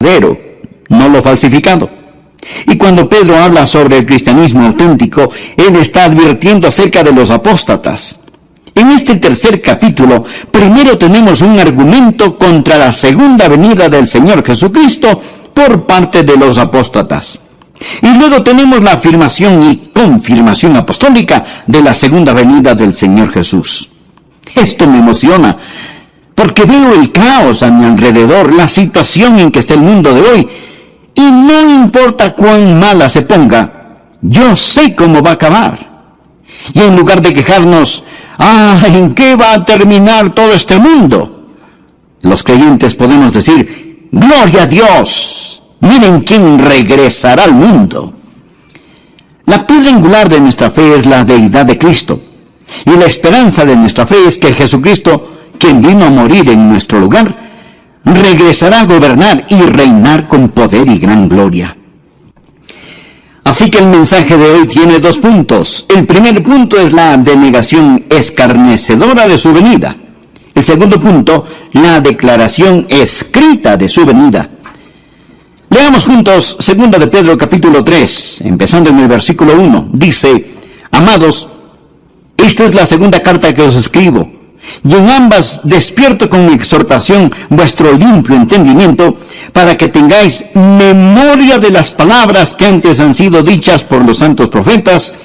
verdadero, no lo falsificado. Y cuando Pedro habla sobre el cristianismo auténtico, él está advirtiendo acerca de los apóstatas. En este tercer capítulo, primero tenemos un argumento contra la segunda venida del Señor Jesucristo por parte de los apóstatas. Y luego tenemos la afirmación y confirmación apostólica de la segunda venida del Señor Jesús. Esto me emociona, porque veo el caos a mi alrededor, la situación en que está el mundo de hoy, y no importa cuán mala se ponga, yo sé cómo va a acabar. Y en lugar de quejarnos, ¿en qué va a terminar todo este mundo?, los creyentes podemos decir, ¡gloria a Dios! Miren quién regresará al mundo. La piedra angular de nuestra fe es la deidad de Cristo, y la esperanza de nuestra fe es que Jesucristo, quien vino a morir en nuestro lugar, regresará a gobernar y reinar con poder y gran gloria. Así que el mensaje de hoy tiene 2 puntos. El primer punto es la denegación escarnecedora de su venida. El segundo punto, la declaración escrita de su venida. Leamos juntos 2 de Pedro capítulo 3, empezando en el versículo 1. Dice, amados, esta es la segunda carta que os escribo, y en ambas despierto con mi exhortación vuestro limpio entendimiento, para que tengáis memoria de las palabras que antes han sido dichas por los santos profetas,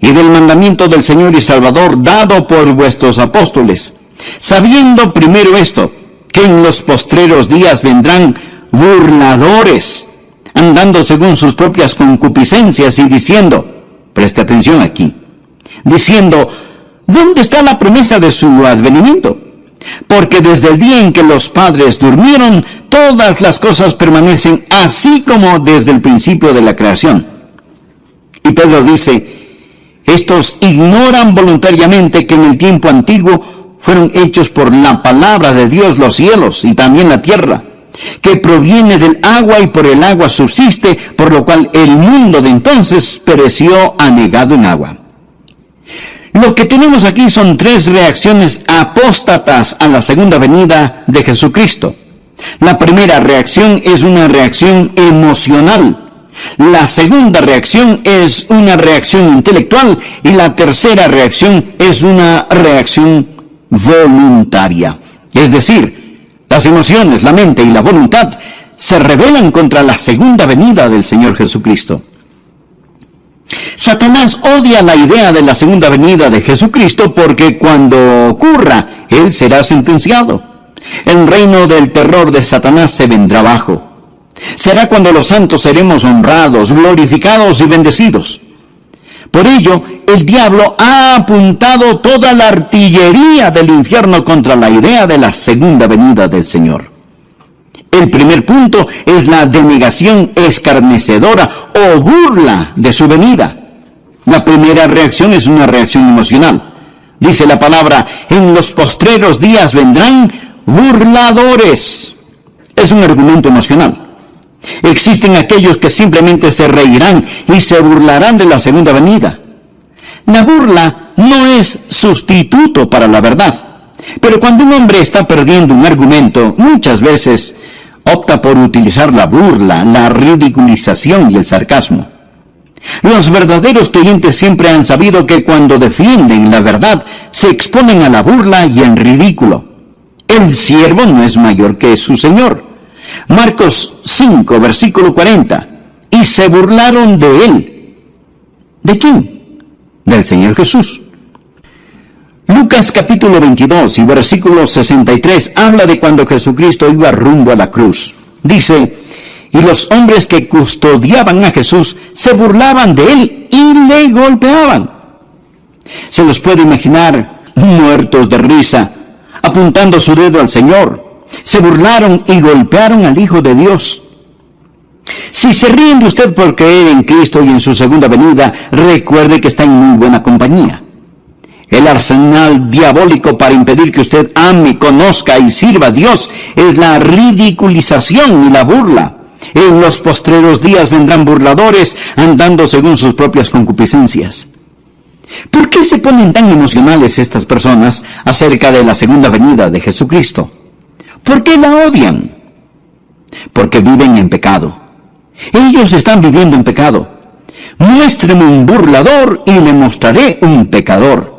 y del mandamiento del Señor y Salvador dado por vuestros apóstoles, sabiendo primero esto, que en los postreros días vendrán burladores, andando según sus propias concupiscencias y diciendo, preste atención aquí, diciendo, ¿dónde está la promesa de su advenimiento? Porque desde el día en que los padres durmieron, todas las cosas permanecen así como desde el principio de la creación. Y Pedro dice, estos ignoran voluntariamente que en el tiempo antiguo fueron hechos por la palabra de Dios los cielos y también la tierra, que proviene del agua y por el agua subsiste, por lo cual el mundo de entonces pereció anegado en agua. Lo que tenemos aquí son 3 reacciones apóstatas a la segunda venida de Jesucristo. La primera reacción es una reacción emocional. La segunda reacción es una reacción intelectual. Y la tercera reacción es una reacción voluntaria. Es decir, las emociones, la mente y la voluntad se rebelan contra la segunda venida del Señor Jesucristo. Satanás odia la idea de la segunda venida de Jesucristo porque cuando ocurra, él será sentenciado. El reino del terror de Satanás se vendrá abajo. Será cuando los santos seremos honrados, glorificados y bendecidos. Por ello, el diablo ha apuntado toda la artillería del infierno contra la idea de la segunda venida del Señor. El primer punto es la denegación escarnecedora o burla de su venida. La primera reacción es una reacción emocional. Dice la palabra, en los postreros días vendrán burladores. Es un argumento emocional. Existen aquellos que simplemente se reirán y se burlarán de la segunda venida. La burla no es sustituto para la verdad. Pero cuando un hombre está perdiendo un argumento, muchas veces opta por utilizar la burla, la ridiculización y el sarcasmo. Los verdaderos creyentes siempre han sabido que cuando defienden la verdad, se exponen a la burla y al ridículo. El siervo no es mayor que su Señor. Marcos 5, versículo 40. Y se burlaron de él. ¿De quién? Del Señor Jesús. Lucas capítulo 22 y versículo 63 habla de cuando Jesucristo iba rumbo a la cruz. Dice, y los hombres que custodiaban a Jesús se burlaban de él y le golpeaban. Se los puede imaginar muertos de risa, apuntando su dedo al Señor. Se burlaron y golpearon al Hijo de Dios. Si se ríen de usted por creer en Cristo y en su segunda venida, recuerde que está en muy buena compañía. El arsenal diabólico para impedir que usted ame, conozca y sirva a Dios es la ridiculización y la burla. En los postreros días vendrán burladores andando según sus propias concupiscencias. ¿Por qué se ponen tan emocionales estas personas acerca de la segunda venida de Jesucristo? ¿Por qué la odian? porque viven en pecado. Ellos están viviendo en pecado. Muéstreme un burlador y le mostraré un pecador.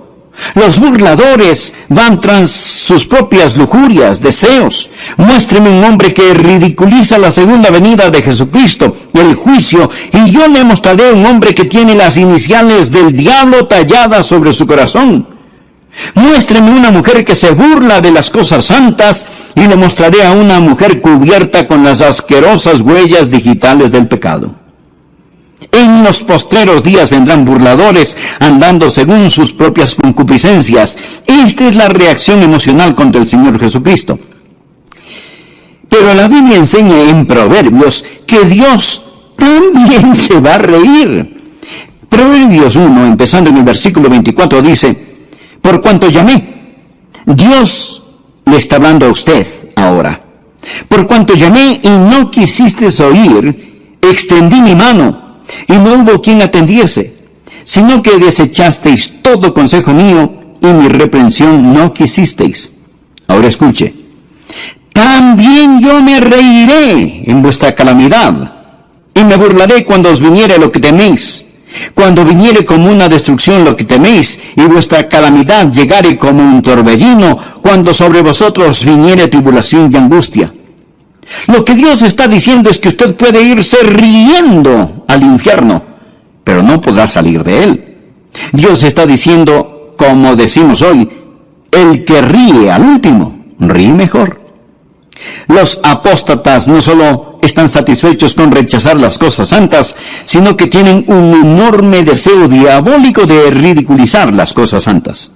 Los burladores van tras sus propias lujurias, deseos. Muéstreme un hombre que ridiculiza la segunda venida de Jesucristo y el juicio, y yo le mostraré un hombre que tiene las iniciales del diablo talladas sobre su corazón. Muéstreme una mujer que se burla de las cosas santas, y le mostraré a una mujer cubierta con las asquerosas huellas digitales del pecado. En los postreros días vendrán burladores andando según sus propias concupiscencias. Esta es la reacción emocional contra el Señor Jesucristo. Pero la Biblia enseña en Proverbios que Dios también se va a reír. Proverbios 1, empezando en el versículo 24, dice: por cuanto llamé, Dios le está hablando a usted ahora. Por cuanto llamé y no quisisteis oír, extendí mi mano, y no hubo quien atendiese, sino que desechasteis todo consejo mío, y mi reprensión no quisisteis. Ahora escuche: también yo me reiré en vuestra calamidad, y me burlaré cuando os viniere lo que teméis. Cuando viniere como una destrucción lo que teméis, y vuestra calamidad llegare como un torbellino, cuando sobre vosotros viniere tribulación y angustia. Lo que Dios está diciendo es que usted puede irse riendo al infierno, pero no podrá salir de él. Dios está diciendo, como decimos hoy, el que ríe al último, ríe mejor. Los apóstatas no solo están satisfechos con rechazar las cosas santas, sino que tienen un enorme deseo diabólico de ridiculizar las cosas santas.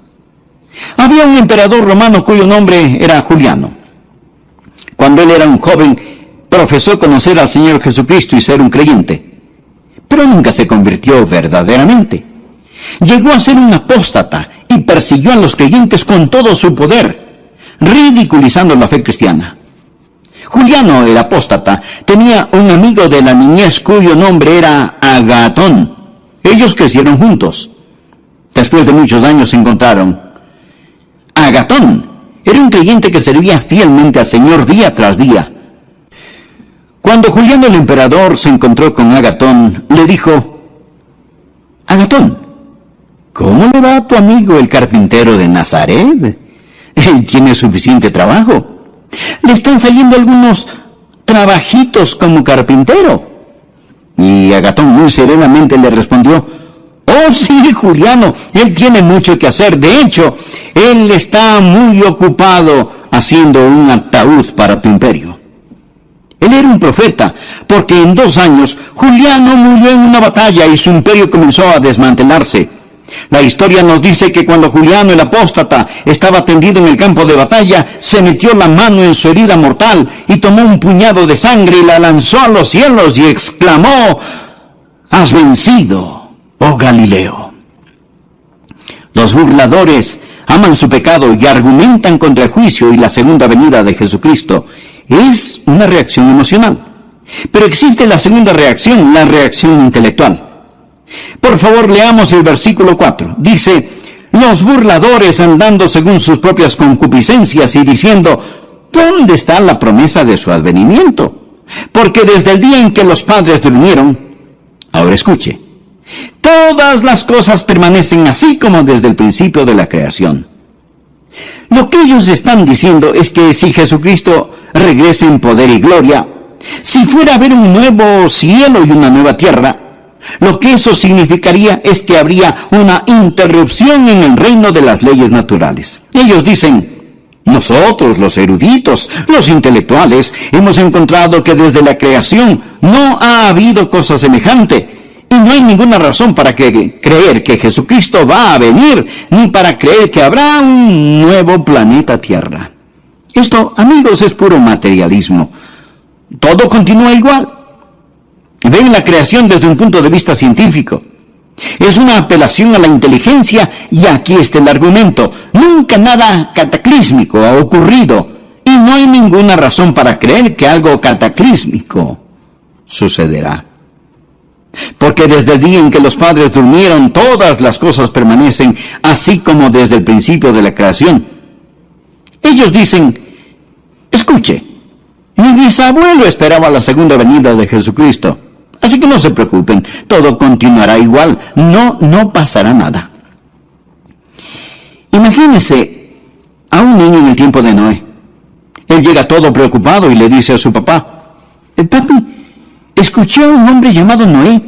Había un emperador romano cuyo nombre era Juliano. Cuando él era un joven, profesó conocer al Señor Jesucristo y ser un creyente, pero nunca se convirtió verdaderamente. Llegó a ser un apóstata y persiguió a los creyentes con todo su poder, ridiculizando la fe cristiana. Juliano, el apóstata, tenía un amigo de la niñez cuyo nombre era Agatón. Ellos crecieron juntos. Después de muchos años se encontraron. Agatón era un creyente que servía fielmente al Señor día tras día. Cuando Juliano el emperador se encontró con Agatón, le dijo: Agatón, ¿cómo le va a tu amigo el carpintero de Nazaret? Él tiene suficiente trabajo. Le están saliendo algunos trabajitos como carpintero. Y Agatón muy serenamente le respondió: oh sí, Juliano, él tiene mucho que hacer. De hecho, él está muy ocupado haciendo un ataúd para tu imperio. Él era un profeta, porque en 2 años Juliano murió en una batalla y su imperio comenzó a desmantelarse. La historia nos dice que cuando Juliano el apóstata estaba tendido en el campo de batalla, se metió la mano en su herida mortal y tomó un puñado de sangre y la lanzó a los cielos y exclamó: has vencido, oh Galileo. Los burladores aman su pecado y argumentan contra el juicio y la segunda venida de Jesucristo. Es una reacción emocional. Pero existe la segunda reacción, la reacción intelectual. Por favor, leamos el versículo 4. Dice: los burladores andando según sus propias concupiscencias y diciendo: ¿dónde está la promesa de su advenimiento? Porque desde el día en que los padres durmieron, ahora escuche, todas las cosas permanecen así como desde el principio de la creación. Lo que ellos están diciendo es que si Jesucristo regresa en poder y gloria, si fuera a haber un nuevo cielo y una nueva tierra, lo que eso significaría es que habría una interrupción en el reino de las leyes naturales. Ellos dicen: nosotros, los eruditos, los intelectuales, hemos encontrado que desde la creación no ha habido cosa semejante, y no hay ninguna razón para creer que Jesucristo va a venir, ni para creer que habrá un nuevo planeta Tierra. Esto, amigos, es puro materialismo. Todo continúa igual. Ven la creación desde un punto de vista científico. Es una apelación a la inteligencia y aquí está el argumento. Nunca nada cataclísmico ha ocurrido y no hay ninguna razón para creer que algo cataclísmico sucederá. Porque desde el día en que los padres durmieron, todas las cosas permanecen así como desde el principio de la creación. Ellos dicen: escuche, Mi bisabuelo esperaba la segunda venida de Jesucristo. Así que no se preocupen, todo continuará igual, no pasará nada. Imagínense a un niño en el tiempo de Noé. Él llega todo preocupado y le dice a su papá: papi, escuché a un hombre llamado Noé.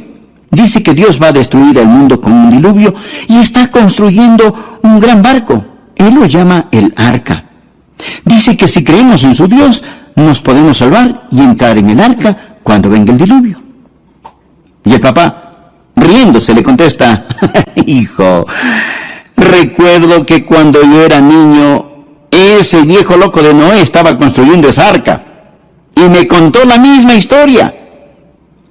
Dice que Dios va a destruir el mundo con un diluvio y está construyendo un gran barco. Él lo llama el arca. Dice que si creemos en su Dios, nos podemos salvar y entrar en el arca cuando venga el diluvio. Y el papá, riéndose, le contesta: hijo, recuerdo que cuando yo era niño, ese viejo loco de Noé estaba construyendo esa arca y me contó la misma historia.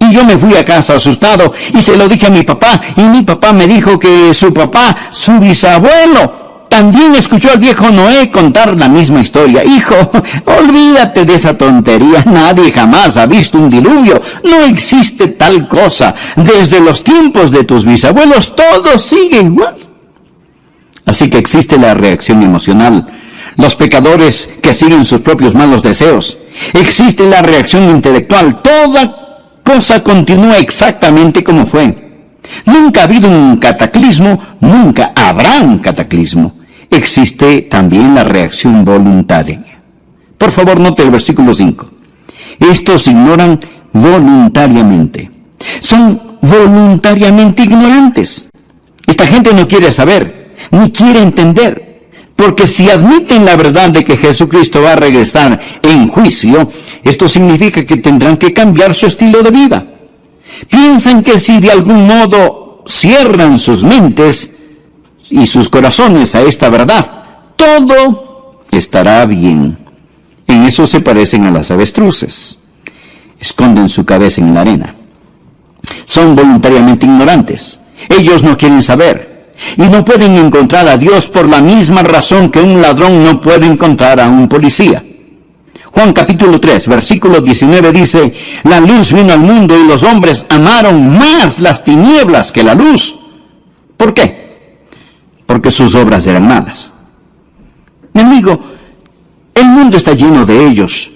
Y yo me fui a casa asustado y se lo dije a mi papá, y mi papá me dijo que su papá, su bisabuelo, también escuchó al viejo Noé contar la misma historia. Hijo, olvídate de esa tontería. Nadie jamás ha visto un diluvio. No existe tal cosa. Desde los tiempos de tus bisabuelos todo sigue igual. Así que existe la reacción emocional, los pecadores que siguen sus propios malos deseos. Existe la reacción intelectual. Toda cosa continúa exactamente como fue. Nunca ha habido un cataclismo, nunca habrá un cataclismo. Existe también la reacción voluntaria. Por favor, note el versículo 5. Estos ignoran voluntariamente. Son voluntariamente ignorantes. Esta gente no quiere saber, ni quiere entender. Porque si admiten la verdad de que Jesucristo va a regresar en juicio, esto significa que tendrán que cambiar su estilo de vida. Piensan que si de algún modo cierran sus mentes y sus corazones a esta verdad, todo estará bien. En eso se parecen a las avestruces. Esconden su cabeza en la arena. Son voluntariamente ignorantes. Ellos no quieren saber. Y no pueden encontrar a Dios por la misma razón que un ladrón no puede encontrar a un policía. Juan capítulo 3, versículo 19 dice: la luz vino al mundo y los hombres amaron más las tinieblas que la luz. ¿Por qué? Porque sus obras eran malas. Mi amigo, el mundo está lleno de ellos.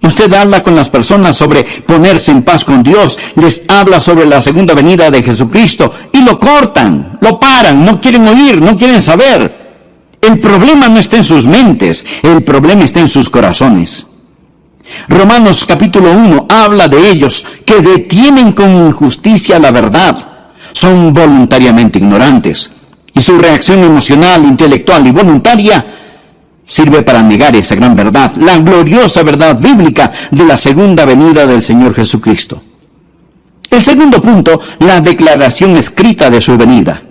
Usted habla con las personas sobre ponerse en paz con Dios, les habla sobre la segunda venida de Jesucristo y lo cortan, lo paran, no quieren oír, no quieren saber. El problema no está en sus mentes, el problema está en sus corazones. Romanos capítulo 1 habla de ellos que detienen con injusticia la verdad. Son voluntariamente ignorantes y su reacción emocional, intelectual y voluntaria sirve para negar esa gran verdad, la gloriosa verdad bíblica de la segunda venida del Señor Jesucristo. El segundo punto, la declaración escrita de su venida.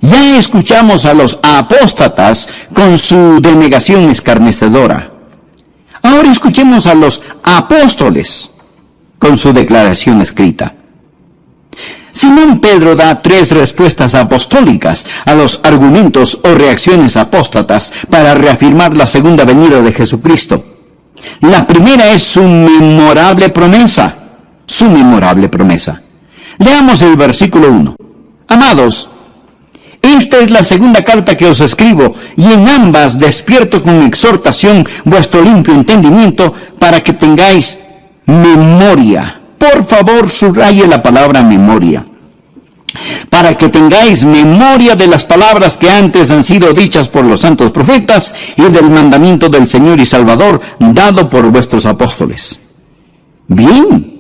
Ya escuchamos a los apóstatas con su denegación escarnecedora. Ahora escuchemos a los apóstoles con su declaración escrita. Simón Pedro da 3 respuestas apostólicas a los argumentos o reacciones apóstatas para reafirmar la segunda venida de Jesucristo. La primera es su memorable promesa. Su memorable promesa. Leamos el versículo 1. Amados, esta es la segunda carta que os escribo, y en ambas despierto con exhortación vuestro limpio entendimiento para que tengáis memoria. Por favor, subraye la palabra memoria. Para que tengáis memoria de las palabras que antes han sido dichas por los santos profetas y del mandamiento del Señor y Salvador dado por vuestros apóstoles. Bien.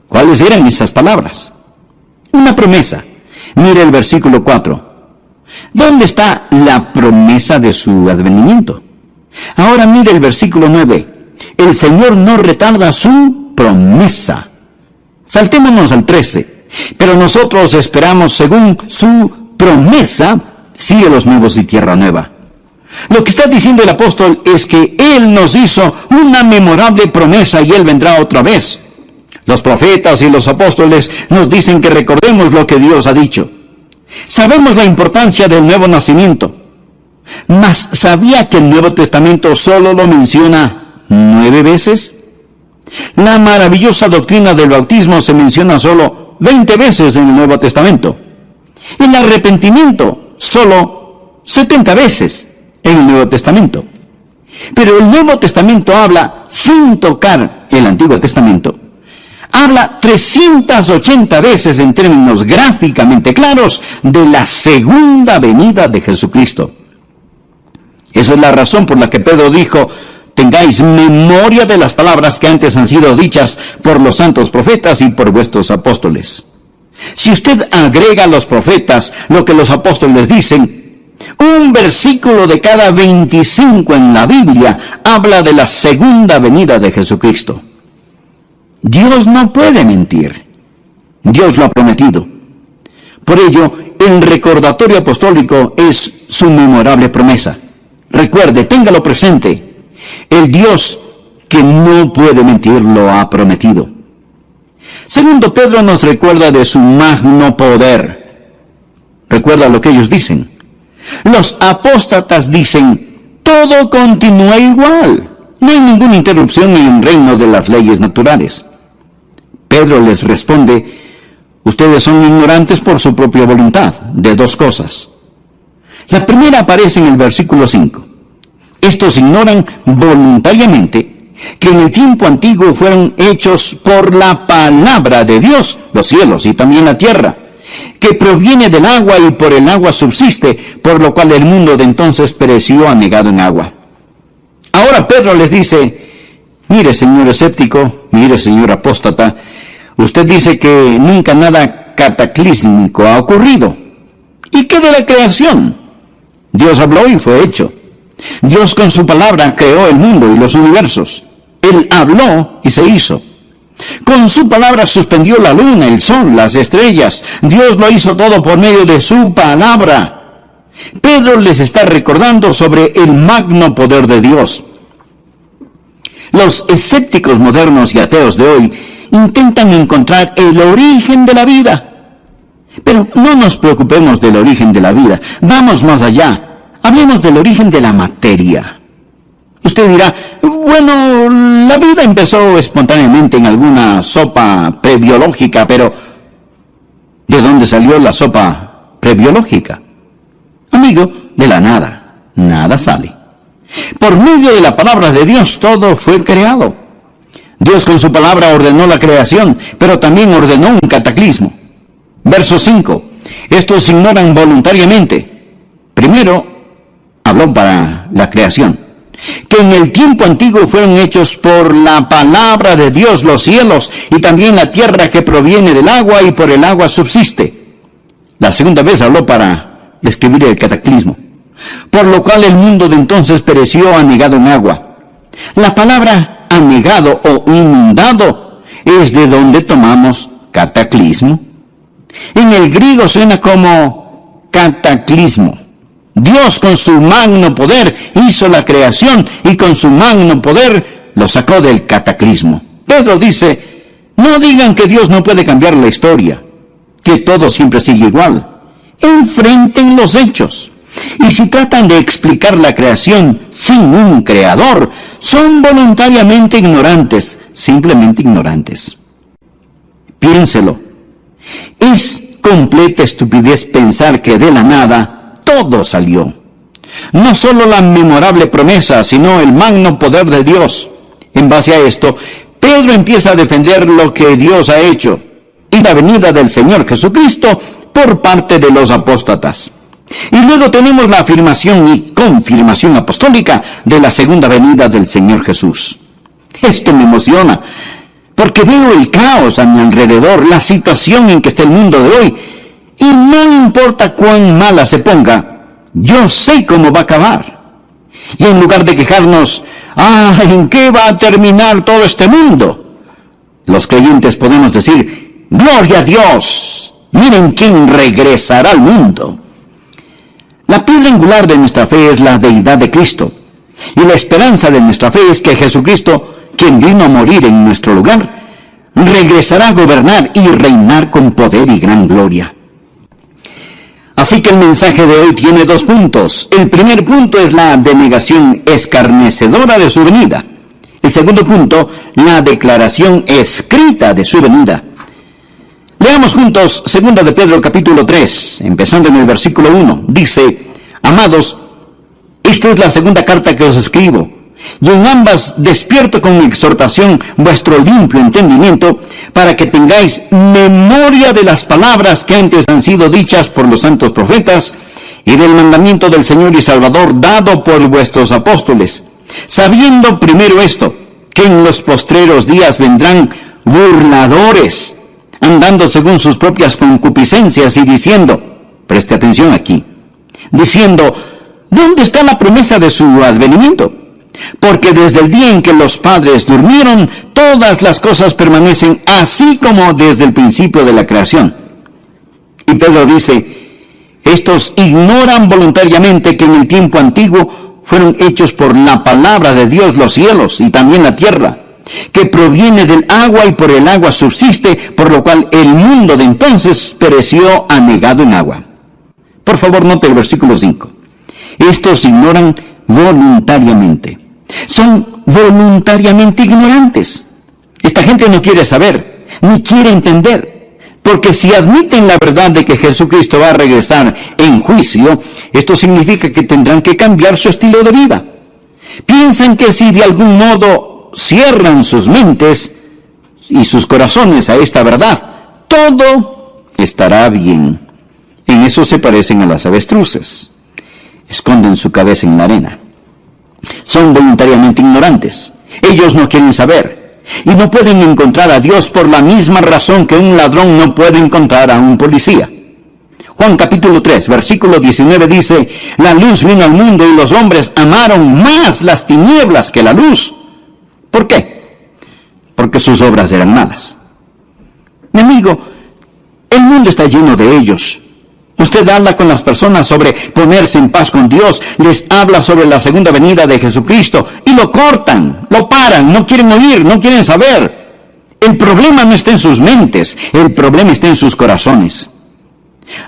¿Cuáles eran esas palabras? Una promesa. Mire el versículo 4. ¿Dónde está la promesa de su advenimiento? Ahora mire el versículo 9. El Señor no retarda su promesa. Saltémonos al 13. Pero nosotros esperamos según su promesa cielos nuevos y tierra nueva. Lo que está diciendo el apóstol es que Él nos hizo una memorable promesa y Él vendrá otra vez. Los profetas y los apóstoles nos dicen que recordemos lo que Dios ha dicho. Sabemos la importancia del nuevo nacimiento. Mas ¿sabía que el Nuevo Testamento solo lo menciona 9 veces? La maravillosa doctrina del bautismo se menciona solo 20 veces en el Nuevo Testamento. El arrepentimiento solo 70 veces en el Nuevo Testamento. Pero el Nuevo Testamento habla, sin tocar el Antiguo Testamento, habla 380 veces en términos gráficamente claros de la segunda venida de Jesucristo. Esa es la razón por la que Pedro dijo: tengáis memoria de las palabras que antes han sido dichas por los santos profetas y por vuestros apóstoles. Si usted agrega a los profetas lo que los apóstoles dicen, un versículo de cada 25 en la Biblia habla de la segunda venida de Jesucristo. Dios no puede mentir. Dios lo ha prometido. Por ello, el recordatorio apostólico es su memorable promesa. Recuerde, téngalo presente. El Dios que no puede mentir lo ha prometido. Segundo Pedro nos recuerda de su magno poder. Recuerda lo que ellos dicen. Los apóstatas dicen: todo continúa igual. No hay ninguna interrupción en el reino de las leyes naturales. Pedro les responde: ustedes son ignorantes por su propia voluntad de dos cosas. La primera aparece en el versículo 5. Estos ignoran voluntariamente que en el tiempo antiguo fueron hechos por la palabra de Dios los cielos y también la tierra, que proviene del agua y por el agua subsiste, por lo cual el mundo de entonces pereció anegado en agua. Ahora Pedro les dice: mire, señor escéptico, mire, señor apóstata, usted dice que nunca nada cataclísmico ha ocurrido. ¿Y qué de la creación? Dios habló y fue hecho. Dios con su palabra creó el mundo y los universos. Él habló y se hizo. Con su palabra suspendió la luna, el sol, las estrellas. Dios lo hizo todo por medio de su palabra. Pedro les está recordando sobre el magno poder de Dios. Los escépticos modernos y ateos de hoy intentan encontrar el origen de la vida. Pero no nos preocupemos del origen de la vida. Vamos más allá. Hablemos del origen de la materia. Usted dirá: bueno, la vida empezó espontáneamente en alguna sopa prebiológica, pero ¿de dónde salió la sopa prebiológica? Amigo, de la nada. Nada sale. Por medio de la palabra de Dios todo fue creado. Dios con su palabra ordenó la creación, pero también ordenó un cataclismo. Verso 5. Estos ignoran voluntariamente. Primero, habló para la creación, que en el tiempo antiguo fueron hechos por la palabra de Dios los cielos y también la tierra que proviene del agua y por el agua subsiste. La segunda vez habló para describir el cataclismo, por lo cual el mundo de entonces pereció anegado en agua. La palabra anegado o inundado es de donde tomamos cataclismo. En el griego suena como cataclismo. Dios con su magno poder hizo la creación y con su magno poder lo sacó del cataclismo. Pedro dice: no digan que Dios no puede cambiar la historia, que todo siempre sigue igual. Enfrenten los hechos. Y si tratan de explicar la creación sin un creador, son voluntariamente ignorantes, simplemente ignorantes. Piénselo. Es completa estupidez pensar que de la nada todo salió. No solo la memorable promesa, sino el magno poder de Dios. En base a esto, Pedro empieza a defender lo que Dios ha hecho y la venida del Señor Jesucristo por parte de los apóstatas. Y luego tenemos la afirmación y confirmación apostólica de la segunda venida del Señor Jesús. Esto me emociona, porque veo el caos a mi alrededor, la situación en que está el mundo de hoy, y no importa cuán mala se ponga, yo sé cómo va a acabar. Y en lugar de quejarnos: ¿en qué va a terminar todo este mundo?, los creyentes podemos decir: ¡gloria a Dios! Miren quién regresará al mundo. La piedra angular de nuestra fe es la deidad de Cristo. Y la esperanza de nuestra fe es que Jesucristo, quien vino a morir en nuestro lugar, regresará a gobernar y reinar con poder y gran gloria. Así que el mensaje de hoy tiene 2 puntos. El primer punto es la denegación escarnecedora de su venida. El segundo punto, la declaración escrita de su venida. Leamos juntos 2 de Pedro capítulo 3, empezando en el versículo 1. Dice: amados, esta es la segunda carta que os escribo, y en ambas despierto con exhortación vuestro limpio entendimiento, para que tengáis memoria de las palabras que antes han sido dichas por los santos profetas, y del mandamiento del Señor y Salvador dado por vuestros apóstoles, sabiendo primero esto, que en los postreros días vendrán burladores, andando según sus propias concupiscencias y diciendo, preste atención aquí, diciendo, ¿dónde está la promesa de su advenimiento? Porque desde el día en que los padres durmieron, todas las cosas permanecen así como desde el principio de la creación. Y Pedro dice, estos ignoran voluntariamente que en el tiempo antiguo fueron hechos por la palabra de Dios los cielos y también la tierra, que proviene del agua y por el agua subsiste, por lo cual el mundo de entonces pereció anegado en agua. Por favor, note el versículo 5. Estos ignoran voluntariamente. Son voluntariamente ignorantes. Esta gente no quiere saber, ni quiere entender, porque si admiten la verdad de que Jesucristo va a regresar en juicio, esto significa que tendrán que cambiar su estilo de vida. Piensan que si de algún modo cierran sus mentes y sus corazones a esta verdad, todo estará bien. En eso se parecen a las avestruces. Esconden su cabeza en la arena. Son voluntariamente ignorantes. Ellos no quieren saber. Y no pueden encontrar a Dios por la misma razón que un ladrón no puede encontrar a un policía. Juan capítulo 3, versículo 19 dice, la luz vino al mundo y los hombres amaron más las tinieblas que la luz. ¿Por qué? Porque sus obras eran malas. Mi amigo, el mundo está lleno de ellos. Usted habla con las personas sobre ponerse en paz con Dios, les habla sobre la segunda venida de Jesucristo y lo cortan, lo paran, no quieren oír, no quieren saber. El problema no está en sus mentes, el problema está en sus corazones.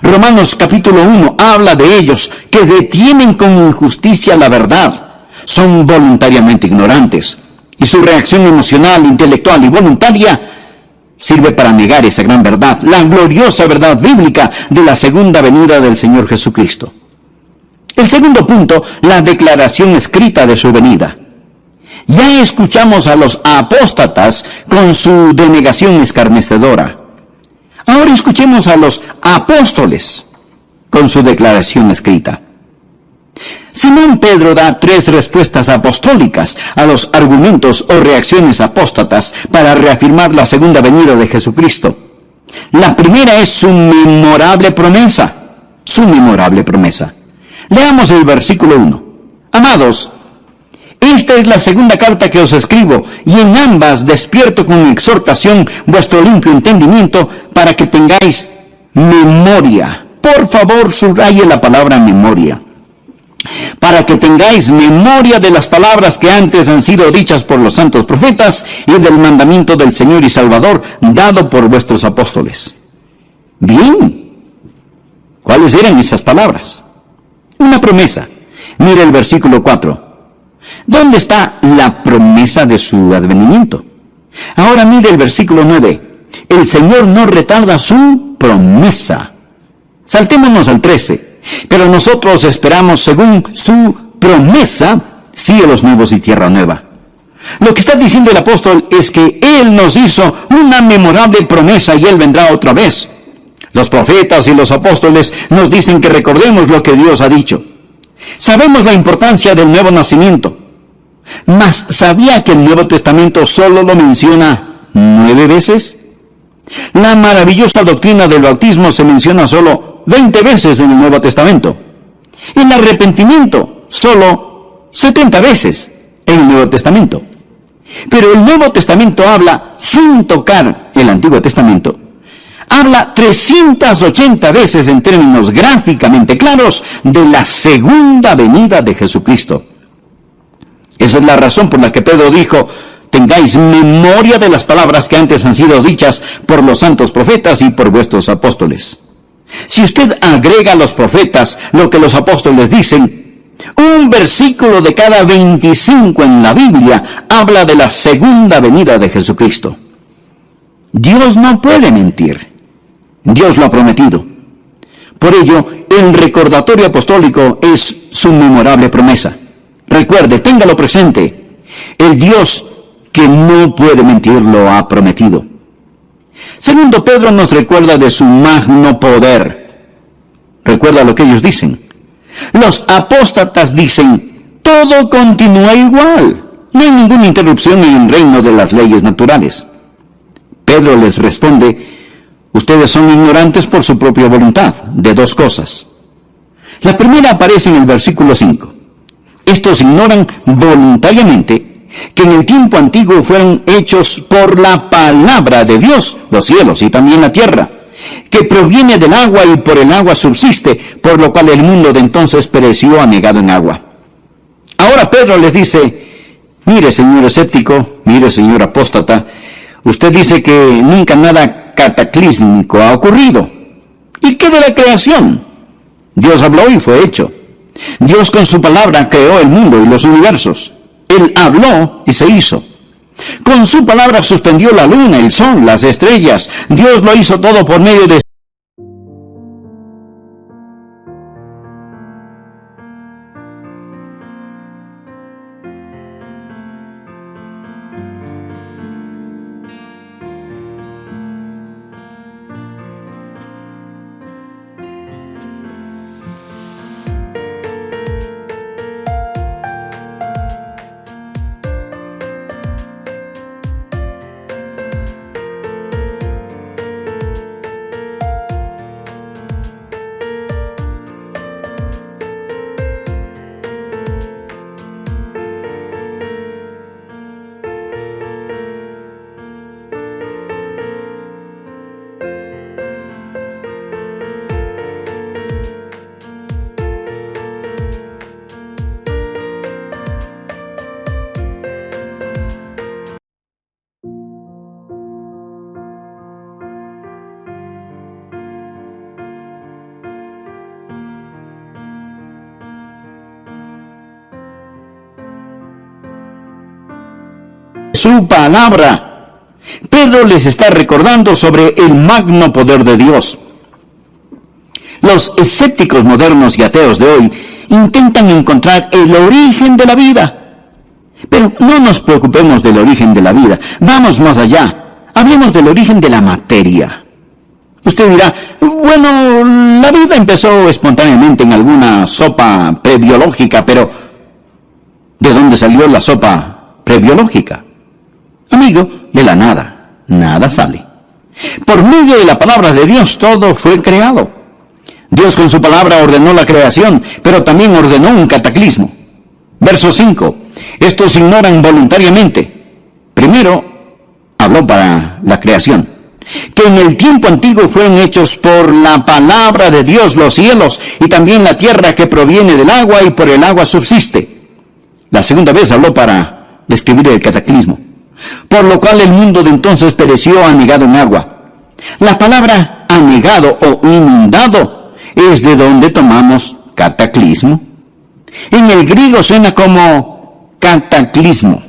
Romanos capítulo 1 habla de ellos que detienen con injusticia la verdad, son voluntariamente ignorantes y su reacción emocional, intelectual y voluntaria sirve para negar esa gran verdad, la gloriosa verdad bíblica de la segunda venida del Señor Jesucristo. El segundo punto, la declaración escrita de su venida. Ya escuchamos a los apóstatas con su denegación escarnecedora. Ahora escuchemos a los apóstoles con su declaración escrita. Simón Pedro da 3 respuestas apostólicas a los argumentos o reacciones apóstatas para reafirmar la segunda venida de Jesucristo. La primera es su memorable promesa. Su memorable promesa. Leamos el versículo 1. Amados, esta es la segunda carta que os escribo, y en ambas despierto con exhortación vuestro limpio entendimiento para que tengáis memoria. Por favor, subraye la palabra memoria. Para que tengáis memoria de las palabras que antes han sido dichas por los santos profetas y del mandamiento del Señor y Salvador dado por vuestros apóstoles. Bien, ¿cuáles eran esas palabras? Una promesa. Mira el versículo 4. ¿Dónde está la promesa de su advenimiento? Ahora mire el versículo 9. El Señor no retarda su promesa. Saltémonos al 13. Pero nosotros esperamos según su promesa cielos nuevos y tierra nueva. Lo que está diciendo el apóstol es que Él nos hizo una memorable promesa y Él vendrá otra vez. Los profetas y los apóstoles nos dicen que recordemos lo que Dios ha dicho. Sabemos la importancia del nuevo nacimiento. Mas, ¿sabía que el Nuevo Testamento solo lo menciona 9 veces? La maravillosa doctrina del bautismo se menciona solo 20 veces en el Nuevo Testamento. El arrepentimiento solo 70 veces en el Nuevo Testamento. Pero el Nuevo Testamento habla, sin tocar el Antiguo Testamento, habla 380 veces en términos gráficamente claros de la segunda venida de Jesucristo. Esa es la razón por la que Pedro dijo, tengáis memoria de las palabras que antes han sido dichas por los santos profetas y por vuestros apóstoles. Si usted agrega a los profetas lo que los apóstoles dicen, un versículo de cada 25 en la Biblia habla de la segunda venida de Jesucristo. Dios no puede mentir. Dios lo ha prometido. Por ello, el recordatorio apostólico es su memorable promesa. Recuerde, téngalo presente. El Dios que no puede mentir lo ha prometido. Segundo, Pedro nos recuerda de su magno poder. Recuerda lo que ellos dicen. Los apóstatas dicen, todo continúa igual. No hay ninguna interrupción en el reino de las leyes naturales. Pedro les responde, ustedes son ignorantes por su propia voluntad de dos cosas. La primera aparece en el versículo 5. Estos ignoran voluntariamente que en el tiempo antiguo fueron hechos por la palabra de Dios, los cielos y también la tierra, que proviene del agua y por el agua subsiste, por lo cual el mundo de entonces pereció anegado en agua. Ahora Pedro les dice, mire señor escéptico, mire señor apóstata, usted dice que nunca nada cataclísmico ha ocurrido. ¿Y qué de la creación? Dios habló y fue hecho. Dios con su palabra creó el mundo y los universos. Él habló y se hizo. Con su palabra suspendió la luna, el sol, las estrellas. Dios lo hizo todo por medio de su palabra. Pedro les está recordando sobre el magno poder de Dios. Los escépticos modernos y ateos de hoy intentan encontrar el origen de la vida. Pero no nos preocupemos del origen de la vida. Vamos más allá. Hablemos del origen de la materia. Usted dirá, bueno, la vida empezó espontáneamente en alguna sopa prebiológica, pero ¿de dónde salió la sopa prebiológica? Amigo, de la nada, nada sale. Por medio de la palabra de Dios todo fue creado. Dios con su palabra ordenó la creación, pero también ordenó un cataclismo. Verso 5. Estos ignoran voluntariamente. Primero, habló para la creación. Que en el tiempo antiguo fueron hechos por la palabra de Dios los cielos y también la tierra que proviene del agua y por el agua subsiste. La segunda vez habló para describir el cataclismo. Por lo cual el mundo de entonces pereció anegado en agua. La palabra anegado o inundado es de donde tomamos cataclismo. En el griego suena como cataclismo.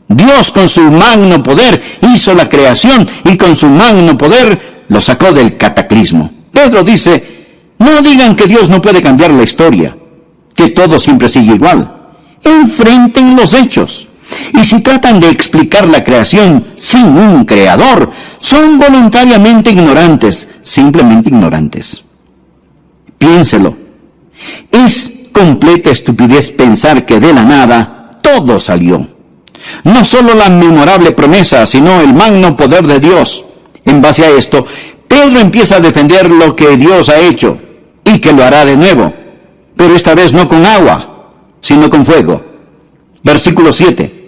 Dios con su magno poder hizo la creación y con su magno poder lo sacó del cataclismo. Pedro dice, no digan que Dios no puede cambiar la historia, que todo siempre sigue igual. Enfrenten los hechos. Y si tratan de explicar la creación sin un creador, son voluntariamente ignorantes, simplemente ignorantes. Piénselo. Es completa estupidez pensar que de la nada todo salió. No solo la memorable promesa, sino el magno poder de Dios. En base a esto, Pedro empieza a defender lo que Dios ha hecho y que lo hará de nuevo, pero esta vez no con agua, sino con fuego. Versículo 7.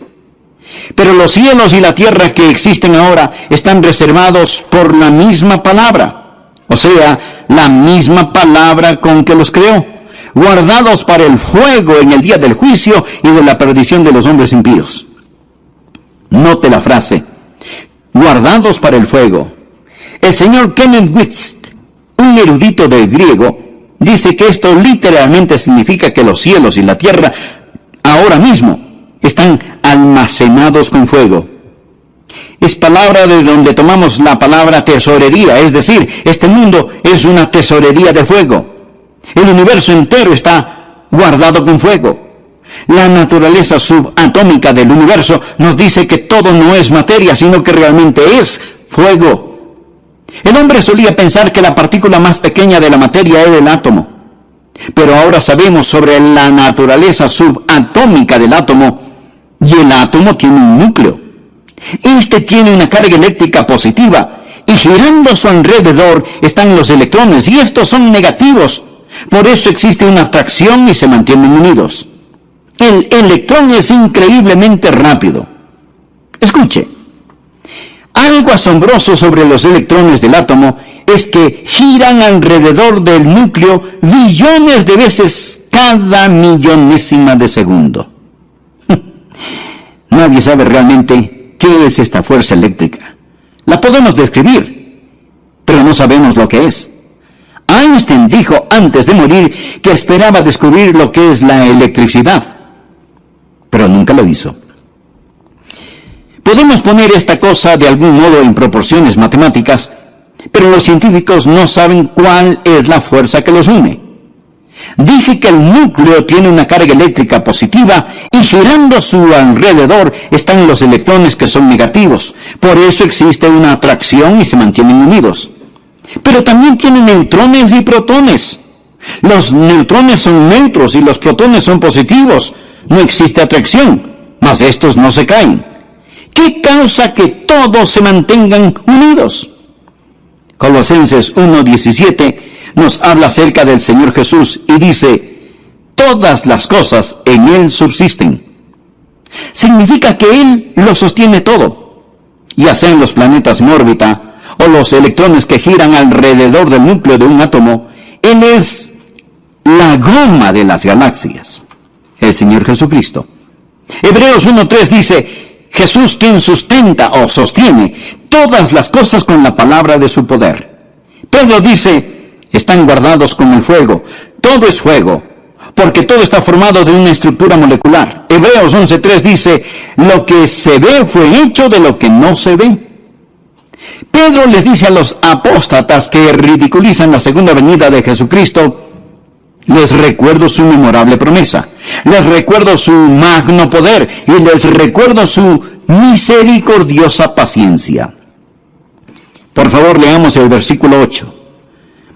Pero los cielos y la tierra que existen ahora están reservados por la misma palabra, o sea, la misma palabra con que los creó, guardados para el fuego en el día del juicio y de la perdición de los hombres impíos. Note la frase, guardados para el fuego. El señor Kenneth Witz, un erudito del griego, dice que esto literalmente significa que los cielos y la tierra ahora mismo están almacenados con fuego. Es palabra de donde tomamos la palabra tesorería, es decir, este mundo es una tesorería de fuego. El universo entero está guardado con fuego. La naturaleza subatómica del universo nos dice que todo no es materia, sino que realmente es fuego. El hombre solía pensar que la partícula más pequeña de la materia era el átomo. Pero ahora sabemos sobre la naturaleza subatómica del átomo, y el átomo tiene un núcleo. Este tiene una carga eléctrica positiva, y girando a su alrededor están los electrones, y estos son negativos. Por eso existe una atracción y se mantienen unidos. El electrón es increíblemente rápido. Escuche, algo asombroso sobre los electrones del átomo es que giran alrededor del núcleo billones de veces cada millonésima de segundo. Nadie sabe realmente qué es esta fuerza eléctrica. La podemos describir, pero no sabemos lo que es. Einstein dijo antes de morir que esperaba descubrir lo que es la electricidad, pero nunca lo hizo. Podemos poner esta cosa de algún modo en proporciones matemáticas, pero los científicos no saben cuál es la fuerza que los une. Dije que el núcleo tiene una carga eléctrica positiva y girando a su alrededor están los electrones que son negativos. Por eso existe una atracción y se mantienen unidos. Pero también tienen neutrones y protones. Los neutrones son neutros y los protones son positivos. No existe atracción, mas estos no se caen. ¿Qué causa que todos se mantengan unidos? Colosenses 1:17 nos habla acerca del Señor Jesús y dice, todas las cosas en Él subsisten. Significa que Él lo sostiene todo, ya sean los planetas en órbita o los electrones que giran alrededor del núcleo de un átomo. Él es la goma de las galaxias, el Señor Jesucristo. Hebreos 1:3 dice, Jesús quien sustenta o sostiene todas las cosas con la palabra de su poder. Pedro dice, están guardados como el fuego. Todo es fuego, porque todo está formado de una estructura molecular. Hebreos 11:3 dice, lo que se ve fue hecho de lo que no se ve. Pedro les dice a los apóstatas que ridiculizan la segunda venida de Jesucristo, les recuerdo su memorable promesa, les recuerdo su magno poder y les recuerdo su misericordiosa paciencia. Por favor, leamos el versículo 8.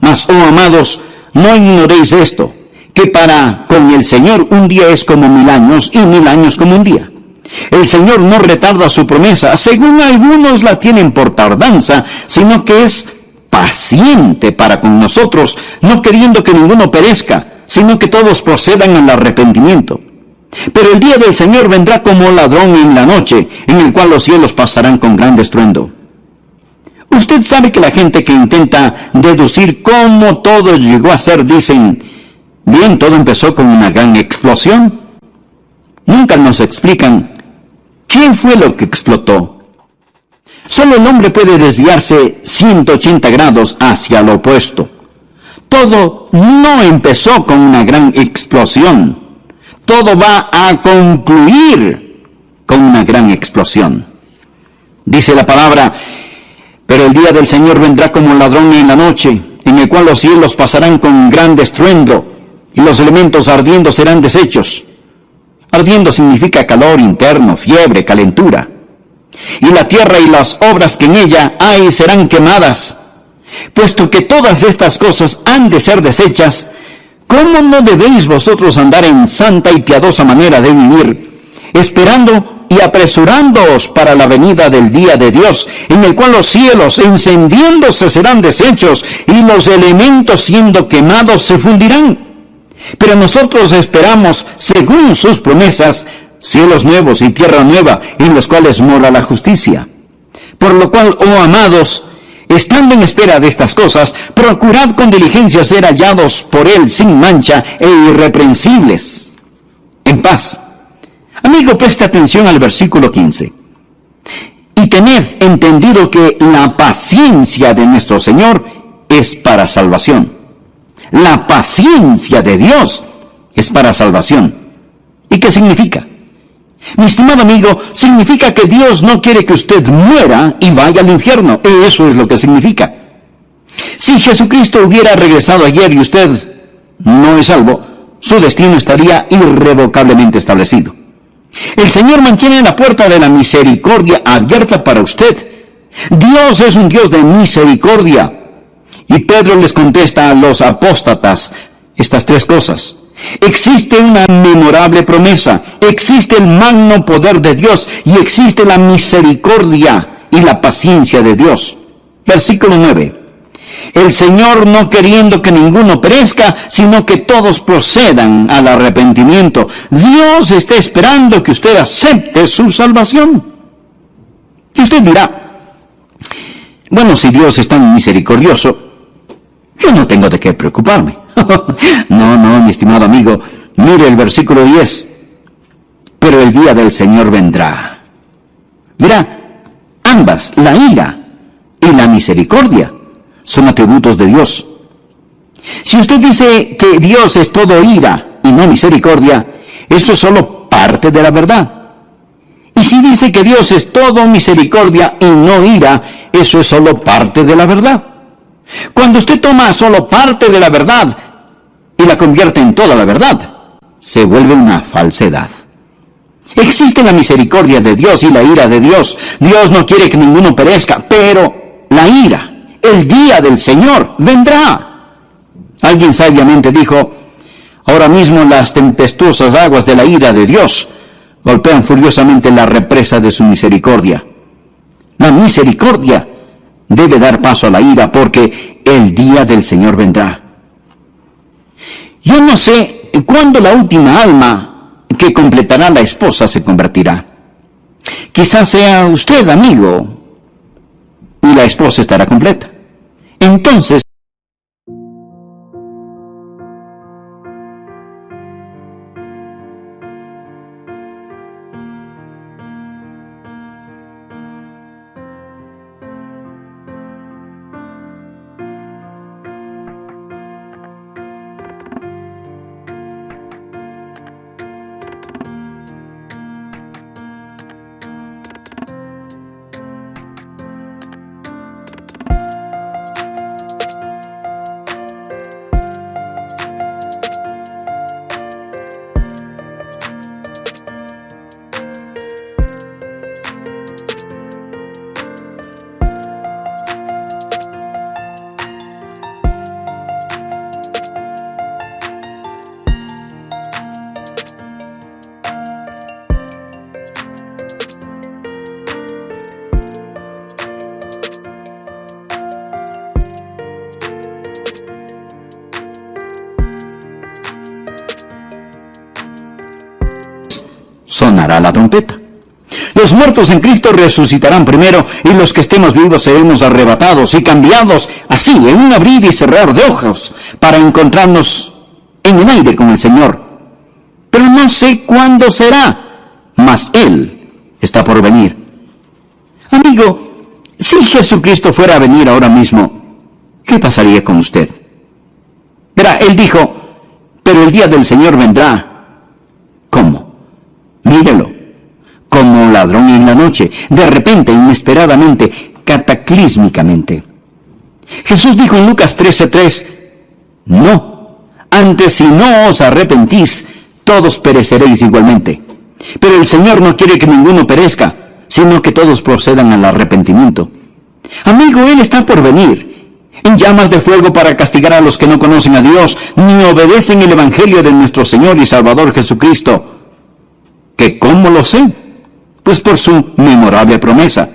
Mas, oh amados, no ignoréis esto, que para con el Señor un día es como 1000 años y 1000 años como un día. El Señor no retarda su promesa, según algunos la tienen por tardanza, sino que es paciente para con nosotros, no queriendo que ninguno perezca, sino que todos procedan al arrepentimiento. Pero el día del Señor vendrá como ladrón en la noche, en el cual los cielos pasarán con gran estruendo. Usted sabe que la gente que intenta deducir cómo todo llegó a ser, dicen, bien, todo empezó con una gran explosión. Nunca nos explican qué fue lo que explotó. Solo el hombre puede desviarse 180 grados hacia lo opuesto. Todo no empezó con una gran explosión. Todo va a concluir con una gran explosión. Dice la palabra, pero el día del Señor vendrá como ladrón en la noche, en el cual los cielos pasarán con gran estruendo, y los elementos ardiendo serán deshechos. Ardiendo significa calor interno, fiebre, calentura. Y la tierra y las obras que en ella hay serán quemadas. Puesto que todas estas cosas han de ser deshechas, ¿cómo no debéis vosotros andar en santa y piadosa manera de vivir, esperando y apresurándoos para la venida del día de Dios, en el cual los cielos encendiéndose serán deshechos y los elementos siendo quemados se fundirán? Pero nosotros esperamos, según sus promesas, cielos nuevos y tierra nueva, en los cuales mora la justicia. Por lo cual, oh amados, estando en espera de estas cosas, procurad con diligencia ser hallados por Él sin mancha e irreprensibles, en paz. Amigo, presta atención al versículo 15. Y tened entendido que la paciencia de nuestro Señor es para salvación. La paciencia de Dios es para salvación. ¿Y qué significa? Mi estimado amigo, significa que Dios no quiere que usted muera y vaya al infierno. Eso es lo que significa. Si Jesucristo hubiera regresado ayer y usted no es salvo, su destino estaría irrevocablemente establecido. El Señor mantiene la puerta de la misericordia abierta para usted. Dios es un Dios de misericordia. Y Pedro les contesta a los apóstatas estas tres cosas. Existe una memorable promesa, existe el magno poder de Dios y existe la misericordia y la paciencia de Dios. Versículo 9. El Señor no queriendo que ninguno perezca, sino que todos procedan al arrepentimiento. Dios está esperando que usted acepte su salvación. Y usted dirá, bueno, si Dios es tan misericordioso, yo no tengo de qué preocuparme. No, mi estimado amigo, mire el versículo 10. Pero el día del Señor vendrá. Verá, ambas, la ira y la misericordia, son atributos de Dios. Si usted dice que Dios es todo ira y no misericordia, eso es solo parte de la verdad. Y si dice que Dios es todo misericordia y no ira, eso es solo parte de la verdad. Cuando usted toma solo parte de la verdad y la convierte en toda la verdad, se vuelve una falsedad. Existe la misericordia de Dios y la ira de Dios. Dios no quiere que ninguno perezca, pero la ira, el día del Señor, vendrá. Alguien sabiamente dijo, ahora mismo las tempestuosas aguas de la ira de Dios golpean furiosamente la represa de su misericordia. La misericordia debe dar paso a la ira porque el día del Señor vendrá. Yo no sé cuándo la última alma que completará la esposa se convertirá. Quizás sea usted, amigo, y la esposa estará completa. Entonces, sonará la trompeta. Los muertos en Cristo resucitarán primero y los que estemos vivos seremos arrebatados y cambiados así en un abrir y cerrar de ojos para encontrarnos en el aire con el Señor. Pero no sé cuándo será, mas Él está por venir. Amigo, si Jesucristo fuera a venir ahora mismo, ¿qué pasaría con usted? Verá, Él dijo, pero el día del Señor vendrá. ¿Cómo? Mírelo, como ladrón en la noche, de repente, inesperadamente, cataclísmicamente. Jesús dijo en Lucas 13:3, no, antes si no os arrepentís, todos pereceréis igualmente. Pero el Señor no quiere que ninguno perezca, sino que todos procedan al arrepentimiento. Amigo, Él está por venir, en llamas de fuego para castigar a los que no conocen a Dios, ni obedecen el Evangelio de nuestro Señor y Salvador Jesucristo. ¿Que cómo lo sé? Pues por su memorable promesa.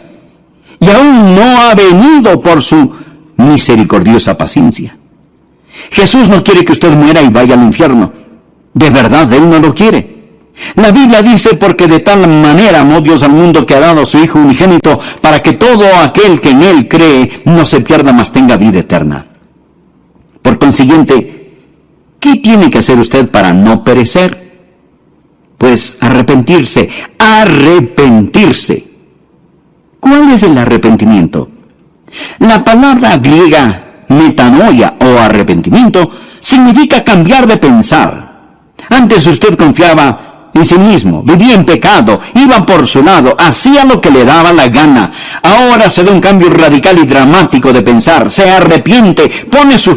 Y aún no ha venido por su misericordiosa paciencia. Jesús no quiere que usted muera y vaya al infierno. De verdad, Él no lo quiere. La Biblia dice, porque de tal manera amó Dios al mundo que ha dado a su Hijo unigénito, para que todo aquel que en Él cree no se pierda, mas tenga vida eterna. Por consiguiente, ¿qué tiene que hacer usted para no perecer? Pues arrepentirse. ¿Cuál es el arrepentimiento? La palabra griega metanoia o arrepentimiento significa cambiar de pensar. Antes usted confiaba en sí mismo, vivía en pecado, iba por su lado, hacía lo que le daba la gana. Ahora se da un cambio radical y dramático de pensar, se arrepiente, pone su